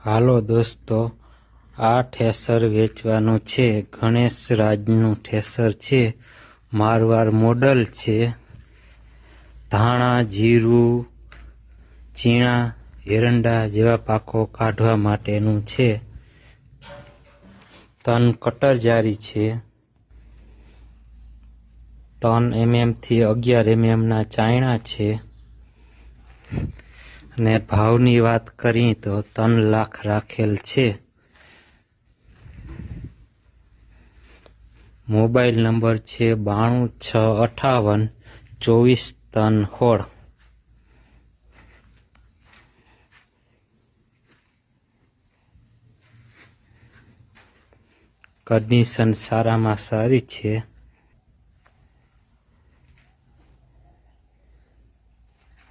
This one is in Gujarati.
હાલો દોસ્તો, આ ઠેસર વેચવાનું છે. ગણેશ રાજનું ઠેસર છે. મારવાર મોડલ છે. ધાણા, જીરું, ચીણા, એરંડા જેવા પાકો કાઢવા માટેનું છે. 3 કટર જારી છે. 3 mm થી 11 mm ના ચાયણા છે. અને ભાવની વાત કરી તો 3 લાખ રાખેલ છે. મોબાઈલ નંબર છે 92 658 24 316. કન્ડિશન સારામાં સારી છે.